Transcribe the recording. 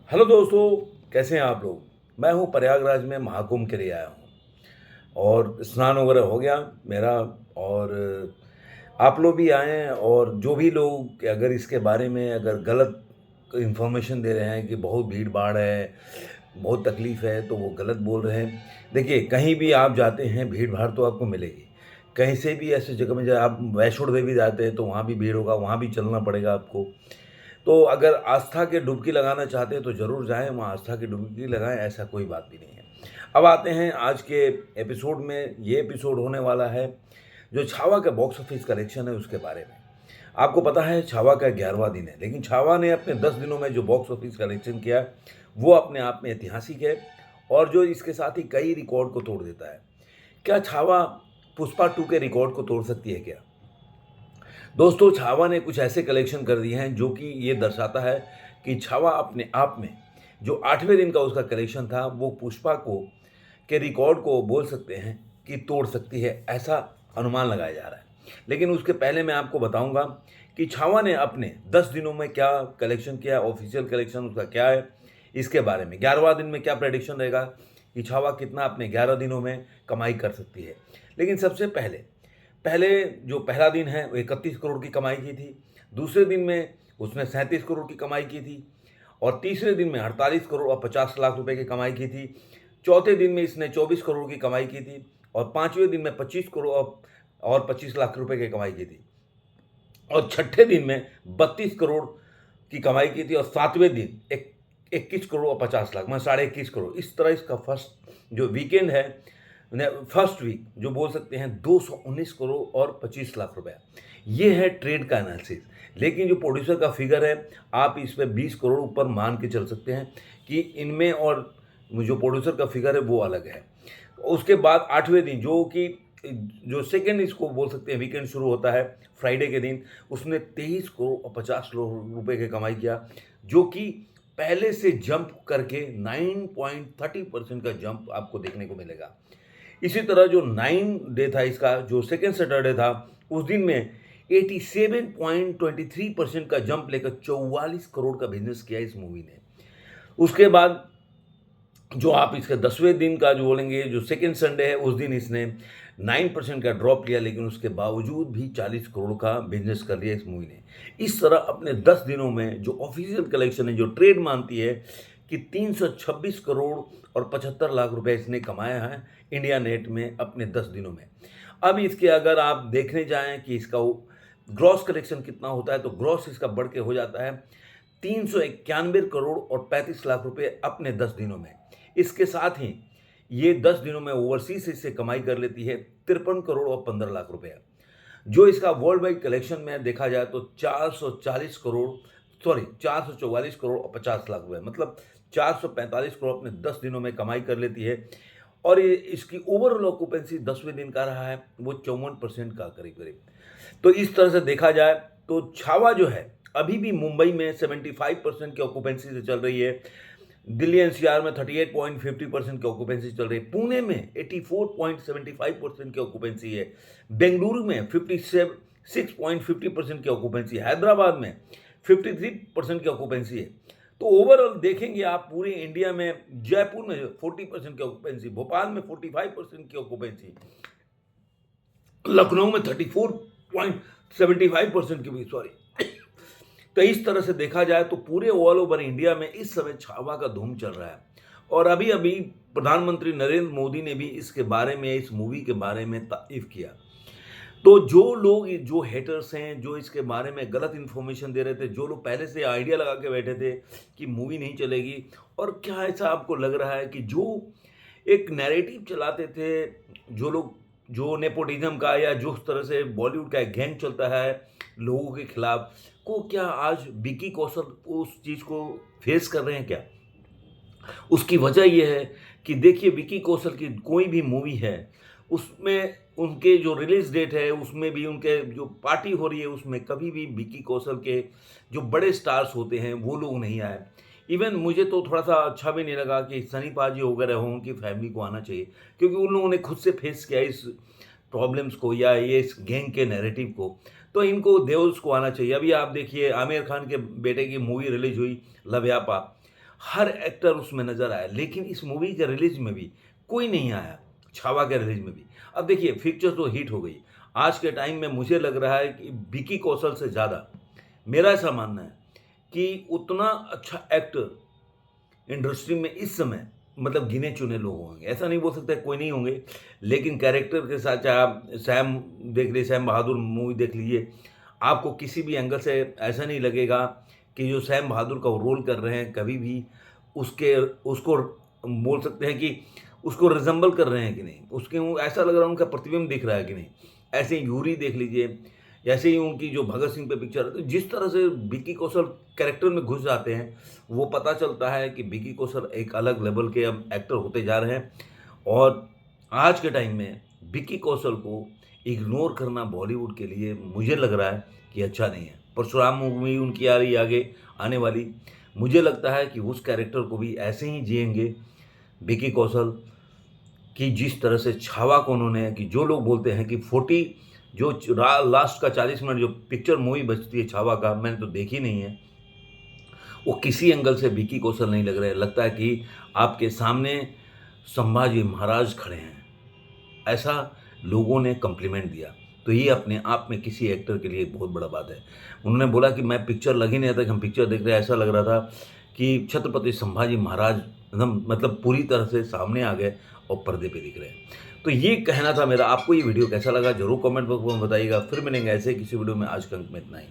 Hello दोस्तों, कैसे हैं आप लोग। मैं हूं प्रयागराज में महाकुंभ के लिए आया हूं और स्नान वगैरह हो गया मेरा। और आप लोग भी आए हैं। और जो भी लोग अगर इसके बारे में अगर गलत इन्फॉर्मेशन दे रहे हैं कि बहुत भीड़ भाड़ है, बहुत तकलीफ है, तो वो गलत बोल रहे हैं। देखिए, कहीं भी आप जाते हैं भीड़ भाड़ तो आपको मिलेगी। कहीं से भी ऐसी जगह में, जब आप वैष्णो देवी जाते हैं तो वहाँ भी भीड़ होगा, वहाँ भी चलना पड़ेगा आपको। तो अगर आस्था की डुबकी लगाना चाहते हैं तो ज़रूर जाएँ, वहाँ आस्था की डुबकी लगाएँ, ऐसा कोई बात भी नहीं है। अब आते हैं आज के एपिसोड में। ये एपिसोड होने वाला है जो छावा का बॉक्स ऑफिस कलेक्शन है उसके बारे में। आपको पता है छावा का 11वां दिन है, लेकिन छावा ने अपने 10 दिनों में जो बॉक्स ऑफिस कलेक्शन किया वो अपने आप में ऐतिहासिक है, और जो इसके साथ ही कई रिकॉर्ड को तोड़ देता है। क्या छावा पुष्पा 2 के रिकॉर्ड को तोड़ सकती है क्या? दोस्तों, छावा ने कुछ ऐसे कलेक्शन कर दिए हैं जो कि ये दर्शाता है कि छावा अपने आप में जो 8वें दिन का उसका कलेक्शन था वो पुष्पा को के रिकॉर्ड को बोल सकते हैं कि तोड़ सकती है, ऐसा अनुमान लगाया जा रहा है। लेकिन उसके पहले मैं आपको बताऊंगा कि छावा ने अपने 10 दिनों में क्या कलेक्शन किया, ऑफिशियल कलेक्शन उसका क्या है, इसके बारे में। 11वां दिन में क्या प्रेडिक्शन रहेगा कि छावा कितना अपने 11 दिनों में कमाई कर सकती है। लेकिन सबसे पहले पहले जो पहला दिन है वो 31 करोड़ की कमाई की थी। दूसरे दिन में उसने 37 करोड़ की कमाई की थी। और तीसरे दिन में 48 करोड़ और 50 लाख रुपए की कमाई की थी। चौथे दिन में इसने 24 करोड़ की कमाई की थी। और पाँचवें दिन में 25 करोड़ और 25 लाख रुपए की कमाई की थी। और छठे दिन में 32 करोड़ की कमाई की थी। और सातवें दिन 21 करोड़ और 50 लाख, मतलब 21.5 करोड़। इस तरह इसका फर्स्ट जो वीकेंड है, फर्स्ट वीक जो बोल सकते हैं, 219 करोड़ और 25 लाख रुपया। ये है ट्रेड का एनालिसिस। लेकिन जो प्रोड्यूसर का फिगर है, आप इस पे 20 करोड़ ऊपर मान के चल सकते हैं कि इनमें, और जो प्रोड्यूसर का फिगर है वो अलग है। उसके बाद 8वें दिन जो कि जो सेकेंड इसको बोल सकते हैं वीकेंड शुरू होता है फ्राइडे के दिन, उसने 23 करोड़ और 50 रुपए की कमाई किया, जो कि पहले से जंप करके 9.30% का जंप आपको देखने को मिलेगा। इसी तरह जो 9 डे था इसका, जो सेकेंड सैटरडे था, उस दिन में 87.23% का जंप लेकर 44 करोड़ का बिजनेस किया इस मूवी ने। उसके बाद जो आप इसके 10वें दिन का जो बोलेंगे, जो सेकेंड संडे है, उस दिन इसने 9% का ड्रॉप लिया, लेकिन उसके बावजूद भी 40 करोड़ का बिजनेस कर लिया इस मूवी ने। इस तरह अपने 10 दिनों में जो ऑफिशियल कलेक्शन है, जो ट्रेड मानती है कि 326 करोड़ और 75 लाख रुपए इसने कमाया है इंडिया नेट में अपने 10 दिनों में। अब इसके अगर आप देखने जाएं कि इसका ग्रॉस कलेक्शन कितना होता है, तो ग्रॉस इसका बढ़ के हो जाता है 391 करोड़ और 35 लाख रुपए अपने 10 दिनों में। इसके साथ ही ये 10 दिनों में ओवरसीज से कमाई कर लेती है 53 करोड़ और 15 लाख रुपया। जो इसका वर्ल्ड वाइड कलेक्शन में देखा जाए तो 444 करोड़ और 50 लाख रुपए, मतलब 445 करोड़ अपने 10 दिनों में कमाई कर लेती है। और ये इसकी ओवरऑल ऑक्यूपेंसी 10वें दिन का रहा है वो 54% का करीब करीब। तो इस तरह से देखा जाए तो छावा जो है अभी भी मुंबई में 75% की ऑक्यूपेंसी से चल रही है। दिल्ली एनसीआर में 38.50% की ऑक्यूपेंसी चल रही है। पुणे में 84.75% की ऑक्यूपेंसी है। बेंगलुरु में 56.50% की ऑक्यूपेंसी है। हैदराबाद में 53% की ऑक्यूपेंसी है। तो ओवरऑल देखेंगे आप पूरे इंडिया में, जयपुर में 40% की ऑक्यूपेंसी, भोपाल में 45% की ऑक्यूपेंसी, लखनऊ में 34.75% की भी, सॉरी। तो इस तरह से देखा जाए तो पूरे ऑल ओवर इंडिया में इस समय छावा का धूम चल रहा है। और अभी अभी प्रधानमंत्री नरेंद्र मोदी ने भी इसके बारे में, इस मूवी के बारे में तारीफ किया। तो जो लोग, जो हेटर्स हैं, जो इसके बारे में गलत इन्फॉर्मेशन दे रहे थे, जो लोग पहले से आइडिया लगा के बैठे थे कि मूवी नहीं चलेगी, और क्या ऐसा आपको लग रहा है कि जो एक नैरेटिव चलाते थे, जो लोग, जो नेपोटिज्म का या जो उस तरह से बॉलीवुड का एक गैंग चलता है लोगों के खिलाफ, को क्या आज विकी कौशल उस चीज़ को फेस कर रहे हैं क्या? उसकी वजह यह है कि देखिए, विकी कौशल की कोई भी मूवी है उसमें उनके जो रिलीज डेट है, उसमें भी उनके जो पार्टी हो रही है, उसमें कभी भी विकी कौशल के जो बड़े स्टार्स होते हैं वो लोग नहीं आए। इवन मुझे तो थोड़ा सा अच्छा भी नहीं लगा कि सनी पाजी वगैरह हो, उनकी फैमिली को आना चाहिए, क्योंकि उन लोगों ने खुद से फेस किया इस प्रॉब्लम्स को या ये इस गैंग के नैरेटिव को। तो इनको देओल्स को आना चाहिए। अभी आप देखिए, आमिर खान के बेटे की मूवी रिलीज हुई लव यापा, हर एक्टर उसमें नज़र आया, लेकिन इस मूवी के रिलीज़ में भी कोई नहीं आया, छावा के रिलीज़ में भी। अब देखिए पिक्चर तो हिट हो गई। आज के टाइम में मुझे लग रहा है कि विकी कौशल से ज़्यादा, मेरा ऐसा मानना है कि उतना अच्छा एक्टर इंडस्ट्री में इस समय मतलब गिने-चुने लोग होंगे। ऐसा नहीं बोल सकते कोई नहीं होंगे, लेकिन कैरेक्टर के साथ चाहे आप सैम देख लीजिए, सैम बहादुर मूवी देख लीजिए, आपको किसी भी एंगल से ऐसा नहीं लगेगा कि जो सैम बहादुर का वो रोल कर रहे हैं, कभी भी उसके उसको बोल सकते हैं कि उसको रिज़ेम्बल कर रहे हैं कि नहीं, उसके वो ऐसा लग रहा है उनका प्रतिबिंब दिख रहा है कि नहीं। ऐसे ही यूरी देख लीजिए, ऐसे ही उनकी जो भगत सिंह पे पिक्चर है, तो जिस तरह से विकी कौशल कैरेक्टर में घुस जाते हैं, वो पता चलता है कि विकी कौशल एक अलग लेवल के अब एक्टर होते जा रहे हैं। और आज के टाइम में विकी कौशल को इग्नोर करना बॉलीवुड के लिए मुझे लग रहा है कि अच्छा नहीं है। परशुराम मूवी उनकी आ रही है आगे आने वाली, मुझे लगता है कि उस कैरेक्टर को भी ऐसे ही जिएँगे विकी कौशल कि जिस तरह से छावा को उन्होंने, कि जो लोग बोलते हैं कि 40 जो लास्ट का 40 मिनट जो पिक्चर मूवी बचती है छावा का, मैंने तो देखी नहीं है, वो किसी एंगल से विकी कौशल नहीं लग रहे हैं। लगता है कि आपके सामने संभाजी महाराज खड़े हैं, ऐसा लोगों ने कॉम्प्लीमेंट दिया। तो ये अपने आप में किसी एक्टर के लिए एक बहुत बड़ा बात है। उन्होंने बोला कि मैं पिक्चर लग ही नहीं रहा था कि हम पिक्चर देख रहे हैं, ऐसा लग रहा था कि छत्रपति संभाजी महाराज एकदम मतलब पूरी तरह से सामने आ गए और पर्दे पे दिख रहे हैं। तो ये कहना था मेरा। आपको ये वीडियो कैसा लगा ज़रूर कमेंट बॉक्स में बताइएगा। फिर मिलेंगे ऐसे किसी वीडियो में। आज के अंक में इतना ही।